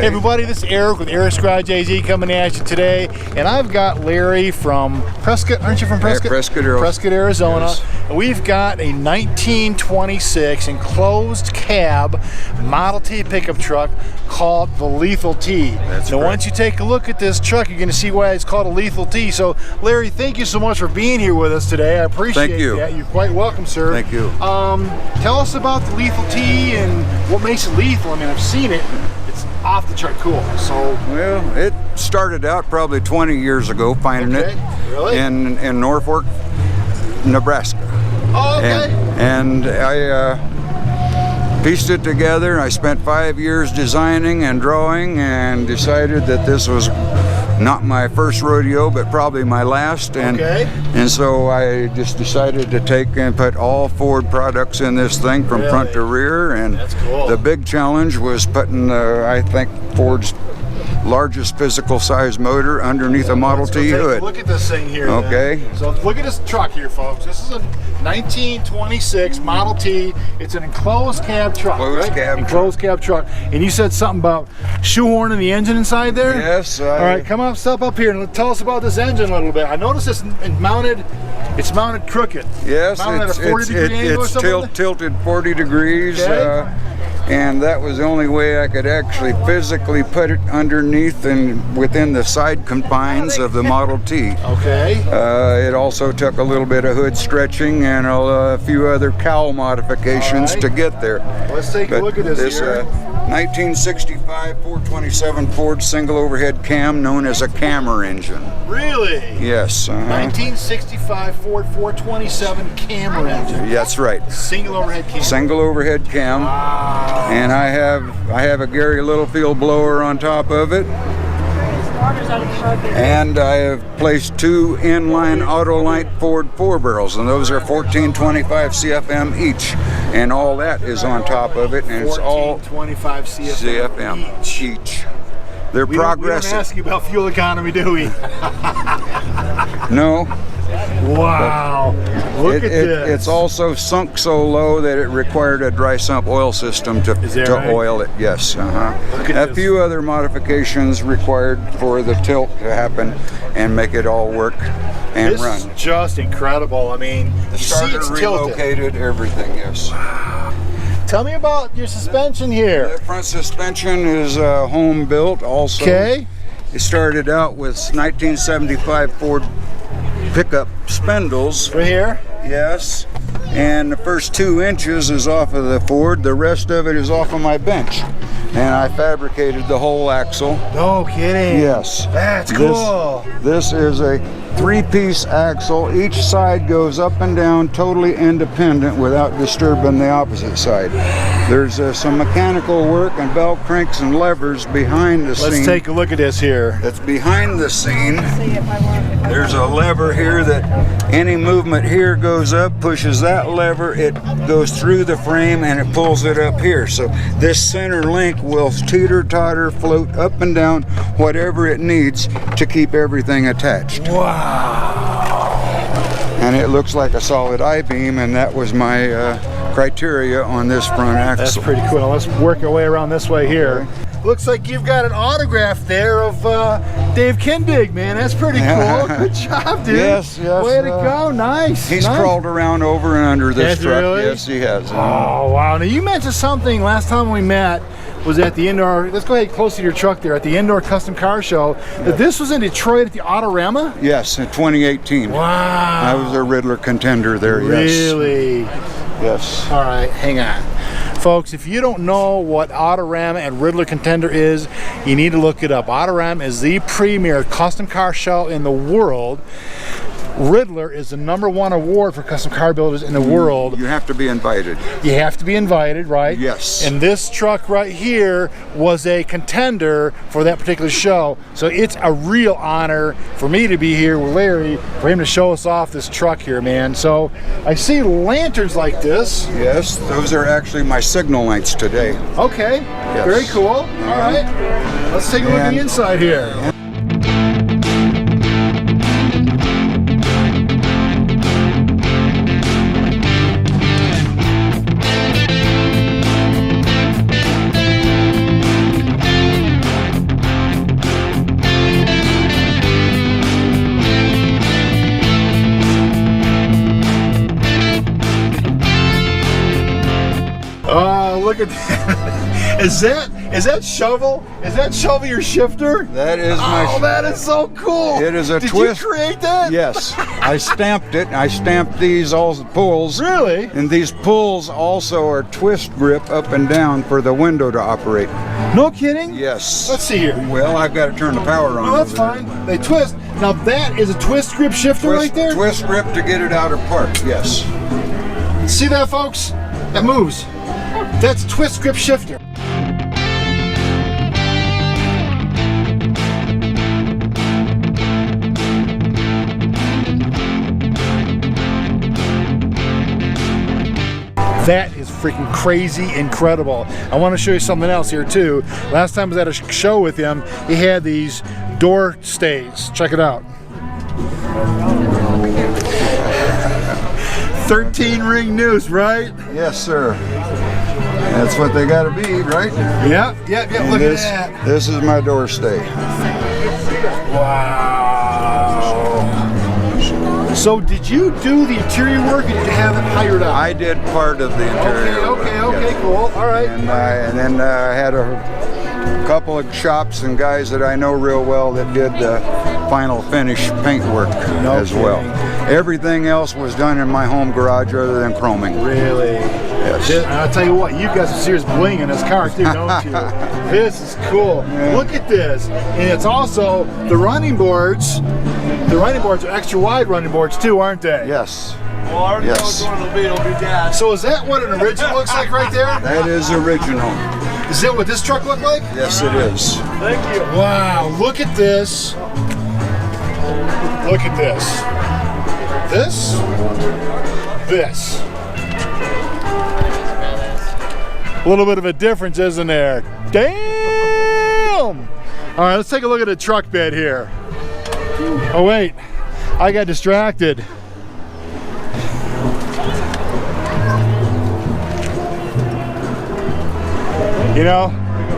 everybody, this is Eric with Eric's Garage AZ coming at you today, and I've got Larry from Prescott. Aren't you from Prescott? Yeah, Prescott, Arizona. Yes. And we've got a 1926 enclosed cab Model T pickup truck called the Lethal T. That's now, correct. once you take a look at this truck, you're going to see why it's called a Lethal T. So, Larry, thank you so much for being here with us today. I appreciate that. You're quite welcome, sir. Thank you. Tell us about the Lethal T and what makes it lethal. I mean, I've seen it. It's off the chart cool. So, well, it started out probably 20 years ago, finding it in Norfolk, Nebraska. Oh, okay. And I pieced it together. I spent 5 years designing and drawing, and decided that this was not my first rodeo, but probably my last. And so I just decided to take and put all Ford products in this thing from front to rear. And that's cool. The big challenge was putting, I think, Ford's largest physical size motor underneath a Model T hood. Look at this thing here. Okay. Then. So look at this truck here, folks. This is a 1926 Model T. It's an enclosed cab truck. Enclosed cab truck. And you said something about shoehorning the engine inside there? Yes. All right, come up, step up here and tell us about this engine a little bit. I noticed it's mounted crooked. Yes, mounted at a 40-degree angle or something? Tilted 40 degrees. Okay. And that was the only way I could actually physically put it underneath and within the side confines of the Model T. Okay. It also took a little bit of hood stretching and a few other cowl modifications to get there. Let's take a look at this here. 1965 427 Ford single overhead cam known as a cammer engine. Really? Yes. 1965 Ford 427 camera engine. That's right. Single overhead cam. Single overhead cam. Wow. And I have a Gary Littlefield blower on top of it. And I have placed 2 inline Autolite Ford 4 barrels, and those are 1425 CFM each. And all that is on top of it, and it's all 1425 CFM each. They're progressive. We don't ask you about fuel economy, do we? No. Wow. Look at this. It's also sunk so low that it required a dry sump oil system to oil it. Yes. A few other modifications required for the tilt to happen and make it all work and run. This is just incredible. I mean, the starter relocated, everything, yes. Wow. Tell me about your suspension here. The front suspension is home built also. Okay. It started out with 1975 Ford pickup spindles. Right here? Yes. And the first 2 inches is off of the Ford. The rest of it is off of my bench. And I fabricated the whole axle. No kidding. Yes. That's cool. This is a 3-piece axle. Each side goes up and down totally independent without disturbing the opposite side. There's some mechanical work and belt cranks and levers behind the scene. Let's take a look at this here. That's behind the scene. There's a lever here that any movement here goes up, pushes that lever, it goes through the frame and it pulls it up here. So this center link will teeter-totter, float up and down, whatever it needs to keep everything attached. Wow. And it looks like a solid I-beam, and that was my criteria on this front axle. That's pretty cool. Now let's work our way around this way here. Looks like you've got an autograph there of Dave Kindig, man. That's pretty cool. Good job, dude. Yes. Way to go. Nice. He's crawled around over and under this truck. Really? Yes, he has. Oh, wow. Now, you mentioned something last time we met was at the indoor, let's go ahead close to your truck there, at the indoor custom car show. That this was in Detroit at the Autorama? Yes, in 2018. Wow. I was a Ridler contender there, yes. Really? Yes. All right, hang on. Folks, if you don't know what Autorama and Ridler Contender is, you need to look it up. Autorama is the premier custom car show in the world. Ridler is the #1 award for custom car builders in the world. You have to be invited. You have to be invited, right? Yes. And this truck right here was a contender for that particular show. So it's a real honor for me to be here with Larry, for him to show us off this truck here, man. So I see lanterns like this. Yes, those are actually my signal lights today. Okay, yes. Very cool. All right, let's take a look at the inside here. Look at that. Is that shovel? Is that shovel your shifter? That is my. Oh, that is so cool. It is a Did twist. Did you create that? Yes, I stamped it. I stamped these all pulls. Really? And these pulls also are twist grip up and down for the window to operate. No kidding? Yes. Let's see here. Well, I've got to turn the power on. Oh, that's over there. fine. They twist. Now that is a twist grip shifter right there? Twist grip to get it out of park, yes. See that, folks? That moves. That's a twist grip shifter. That is freaking crazy incredible. I want to show you something else here too. Last time I was at a show with him, he had these door stays. Check it out. 13 ring noose, right? Yes, sir. That's what they got to be, right? Yeah. Look at that. This is my door stay. Wow. So did you do the interior work or did you have it hired out? I did part of the interior. Okay, yes. cool. All right. And then I had a couple of shops and guys that I know real well that did the final finish paint work as well. Everything else was done in my home garage other than chroming. Really? Yes. I'll tell you what, you've got some serious bling in this car too, don't you? This is cool. Yeah. Look at this. And it's also the running boards. The running boards are extra wide running boards too, aren't they? Yes. Well, I already know what it'll be dad. So is that what an original looks like right there? That is original. Is that what this truck looked like? Yes, it is. Thank you. Wow, look at this. Look at this. This. A little bit of a difference, isn't there? Damn! All right, let's take a look at the truck bed here. Oh wait, I got distracted. You know,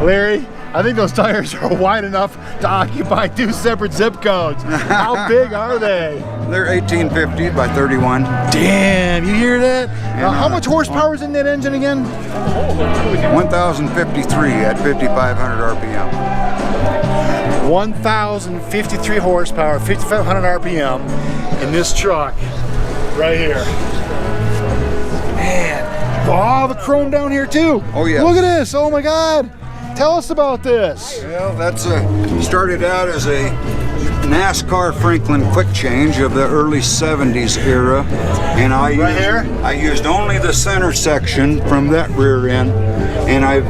Larry, I think those tires are wide enough to occupy 2 separate zip codes. How big are they? They're 1850 by 31. Damn, you hear that? Now, how much horsepower is in that engine again? 1053 at 5,500 RPM. 1,053 horsepower, 5,500 RPM in this truck right here. Man, all the chrome down here too. Oh yeah. Look at this, oh my God. Tell us about this. Well, that's started out as a NASCAR Franklin quick change of the early 70s era. And I used only the center section from that rear end, and I've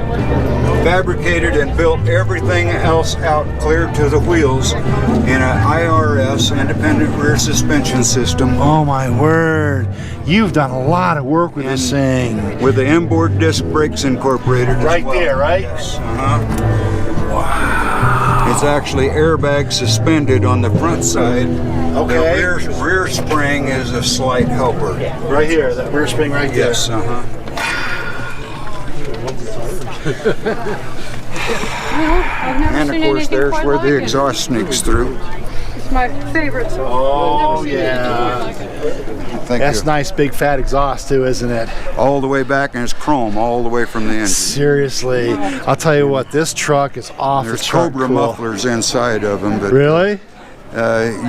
fabricated and built everything else out clear to the wheels in an IRS, independent rear suspension system. Oh my word. You've done a lot of work with this thing. With the inboard disc brakes incorporated right as well. There, right? Yes. Wow. It's actually airbag suspended on the front side. Okay. The rear spring is a slight helper. Right here, that rear spring right there. Yes, And of course, there's where the exhaust sneaks through. It's my favorite. So oh yeah. That's nice big fat exhaust too, isn't it? All the way back, and it's chrome all the way from the engine. Seriously, I'll tell you what, this truck is off the chart. There's Cobra mufflers inside of them, but really,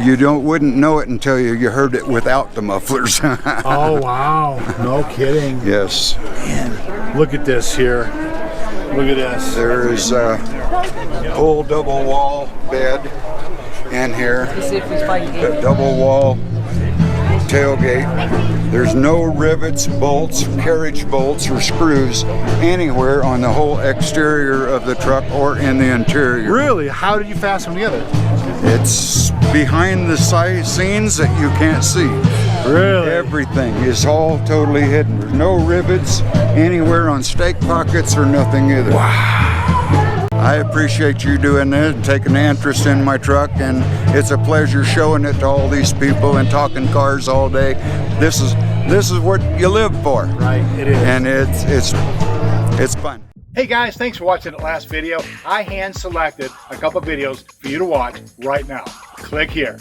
you wouldn't know it until you heard it without the mufflers. Oh wow, no kidding. Yes. Man, look at this here. Look at this. There is a full double wall bed in here. A double wall tailgate. There's no rivets, bolts, carriage bolts, or screws anywhere on the whole exterior of the truck or in the interior. Really? How did you fasten them together? It's behind the scenes that you can't see. Really? Everything is all totally hidden. There's no rivets anywhere on stake pockets or nothing either. Wow. I appreciate you doing this and taking an interest in my truck, and it's a pleasure showing it to all these people and talking cars all day. This is what you live for. Right, it is. And it's fun. Hey guys, thanks for watching that last video. I hand selected a couple videos for you to watch right now. Click here.